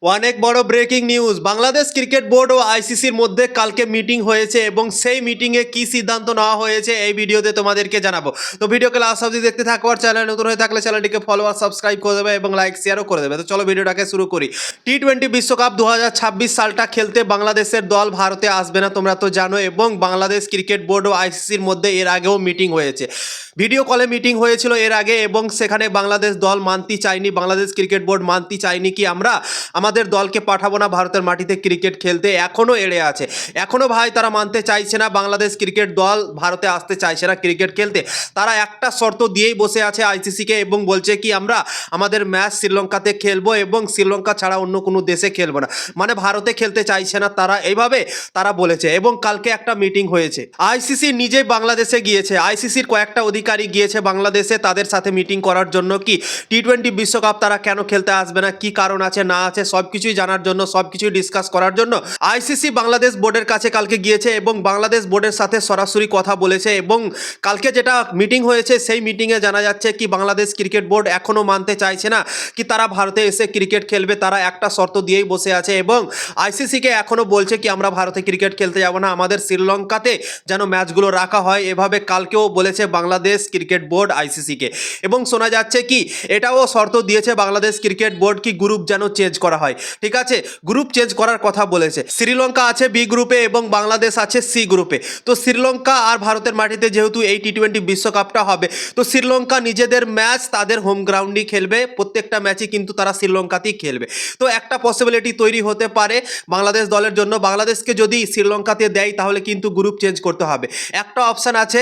অনেক বড় breaking news. Bangladesh cricket board ও আইসিসির মধ্যে কালকে মিটিং হয়েছে এবং সেই মিটিংয়ে কি সিদ্ধান্ত নেওয়া হয়েছে এই ভিডিওতে তোমাদেরকে জানাবো। তো ভিডিওকে লাস্ট অবধি দেখতে থাকো, আর চ্যানেল নতুন হয়ে থাকলে চ্যানেলটিকে ফলো আর সাবস্ক্রাইব করে দেবে এবং লাইক শেয়ারও করে দেবে। তো চলো ভিডিওটাকে শুরু করি। টি-20 বিশ্বকাপ 2026 সালটা খেলতে বাংলাদেশের দল ভারতে আসবে না, তোমরা তো জানো, এবং বাংলাদেশ ক্রিকেট বোর্ড ও আইসিসির মধ্যে এর আগেও মিটিং হয়েছে। ভিডিও কলে মিটিং হয়েছিল এর আগে এবং সেখানে বাংলাদেশ দল মানতে চায়নি, বাংলাদেশ ক্রিকেট বোর্ড মানতে চায়নি কি আমরা আমাদের দলকে পাঠাবো না ভারতের মাটিতে ক্রিকেট খেলতে। এখনও এড়ে আছে, এখনও ভাই তারা মানতে চাইছে না, বাংলাদেশ ক্রিকেট দল ভারতে আসতে চাইছে না ক্রিকেট খেলতে। তারা একটা শর্ত দিয়েই বসে আছে আইসিসিকে এবং বলছে কি আমরা আমাদের ম্যাচ শ্রীলঙ্কাতে খেলবো এবং শ্রীলঙ্কা ছাড়া অন্য কোনো দেশে খেলবো না, মানে ভারতে খেলতে চাইছে না তারা, এইভাবে তারা বলেছে। এবং কালকে একটা মিটিং হয়েছে, আইসিসি নিজেই বাংলাদেশে গিয়েছে, আইসিসির কয়েকটা অধিকারী গিয়েছে বাংলাদেশে তাদের সাথে মিটিং করার জন্য কি টি-20 বিশ্বকাপ তারা কেন খেলতে আসবে না, কি কারণ আছে না আছে সবকিছুই জানার জন্য, সবকিছুই ডিসকাস করার জন্য আইসিসি বাংলাদেশ বোর্ডের কাছে কালকে গিয়েছে এবং বাংলাদেশ বোর্ডের সাথে সরাসরি কথা বলেছে। এবং কালকে যেটা মিটিং হয়েছে সেই মিটিংয়ে জানা যাচ্ছে কি বাংলাদেশ ক্রিকেট বোর্ড এখনো মানতে চাইছে না কি তারা ভারতে এসে ক্রিকেট খেলবে, তারা একটা শর্ত দিয়েই বসে আছে এবং আইসিসিকে এখনো বলছে কি আমরা ভারতে ক্রিকেট খেলতে যাব না, আমাদের শ্রীলঙ্কাতে যেন ম্যাচগুলো রাখা হয়, এভাবে কালকেও বলেছে বাংলাদেশ ক্রিকেট বোর্ড আইসিসিকে। এবং শোনা যাচ্ছে কি এটাও শর্ত দিয়েছে বাংলাদেশ ক্রিকেট বোর্ড কি গ্রুপ যেন চেঞ্জ করা হয়, ঠিক আছে, গ্রুপ চেঞ্জ করার কথা বলেছে। শ্রীলঙ্কা আছে বি গ্রুপে এবং বাংলাদেশ আছে সি গ্রুপে। তো শ্রীলঙ্কা আর ভারতের মাটিতে যেহেতু এই টি-20 বিশ্বকাপটা হবে, তো শ্রীলঙ্কা নিজেদের ম্যাচ তাদের হোম গ্রাউন্ডেই খেলবে, প্রত্যেকটা ম্যাচই কিন্তু তারা শ্রীলঙ্কাতেই খেলবে। তো একটা পসিবিলিটি তৈরি হতে পারে বাংলাদেশ দলের জন্য, বাংলাদেশকে যদি শ্রীলঙ্কাতে দেয় তাহলে কিন্তু গ্রুপ চেঞ্জ করতে হবে। একটা অপশান আছে,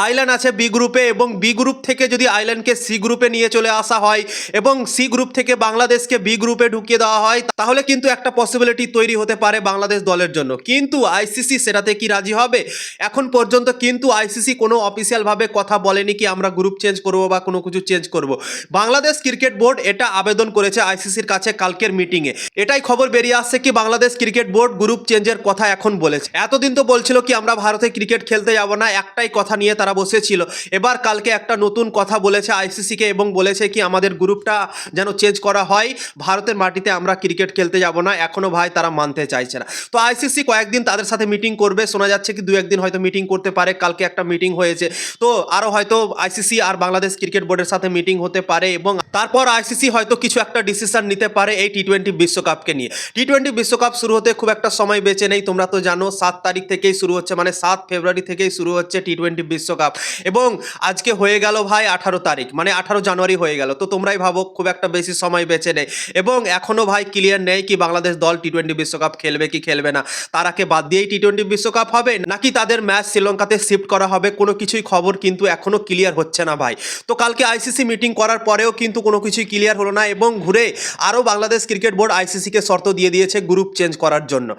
আইল্যান্ড আছে বি গ্রুপে এবং বি গ্রুপ থেকে যদি আইল্যান্ডকে সি গ্রুপে নিয়ে চলে আসা হয় এবং সি গ্রুপ থেকে বাংলাদেশকে বি গ্রুপে ঢুকিয়ে দেওয়া হয়, তাহলে কিন্তু একটা পসিবিলিটি তৈরি হতে পারে বাংলাদেশ দলের জন্য। কিন্তু আইসিসি সেটাতে কি রাজি হবে? এখন পর্যন্ত কিন্তু আইসিসি কোনো অফিসিয়ালভাবে কথা বলেনি কি আমরা গ্রুপ চেঞ্জ করব বা কোনো কিছু চেঞ্জ করব। বাংলাদেশ ক্রিকেট বোর্ড এটা আবেদন করেছে আইসিসির কাছে কালকের মিটিংয়ে, এটাই খবর বেরিয়ে আসছে কি বাংলাদেশ ক্রিকেট বোর্ড গ্রুপ চেঞ্জের কথা এখন বলেছে। এতদিন তো বলছিল কি আমরা ভারতে ক্রিকেট খেলতে যাব না, একটাই কথা নিয়ে তারা বসেছিল। এবার কালকে একটা নতুন কথা বলেছে আইসিসিকে এবং বলেছে কি আমাদের গ্রুপটা যেন চেঞ্জ করা হয়, ভারতের মাটিতে আমরা ক্রিকেট খেলতে যাব না। এখনো ভাই তারা মানতে চাইছে না। তো আইসিসি কয়েকদিন তাদের সাথে মিটিং করবে, শোনা যাচ্ছে কি 2-1 দিন হয়তো মিটিং করতে পারে। কালকে একটা মিটিং হয়েছে, তো আরও হয়তো আইসিসি আর বাংলাদেশ ক্রিকেট বোর্ডের সাথে মিটিং হতে পারে এবং তারপর আইসিসি হয়তো কিছু একটা ডিসিশন নিতে পারে এই টি-20 বিশ্বকাপকে নিয়ে। টি-20 বিশ্বকাপ শুরু হতে খুব একটা সময় বেঁচে নেই, তোমরা তো জানো 7 তারিখ থেকেই শুরু হচ্ছে, মানে 7 ফেব্রুয়ারি থেকেই শুরু হচ্ছে টি-20 বিশ্বকাপ এবং আজকে হয়ে গেল ভাই 18 তারিখ, মানে 18 জানুয়ারি হয়ে গেল। তো তোমরাই ভাবো খুব একটা বেশি সময় বেঁচে নেই এবং এখনও ভাই ক্লিয়ার নেই কি বাংলাদেশ দল টি-20 বিশ্বকাপ খেলবে কি খেলবে না, তারাকে বাদ দিয়েই টি-20 বিশ্বকাপ হবে নাকি তাদের ম্যাচ শ্রীলঙ্কাতে শিফট করা হবে, কোনো কিছুই খবর কিন্তু এখনো ক্লিয়ার হচ্ছে না ভাই। তো কালকে আইসিসি মিটিং করার পরেও কিন্তু কোনো কিছুই ক্লিয়ার হলো না এবং ঘুরে আরও বাংলাদেশ ক্রিকেট বোর্ড আইসিসিকে শর্ত দিয়ে দিয়েছে গ্রুপ চেঞ্জ করার জন্য।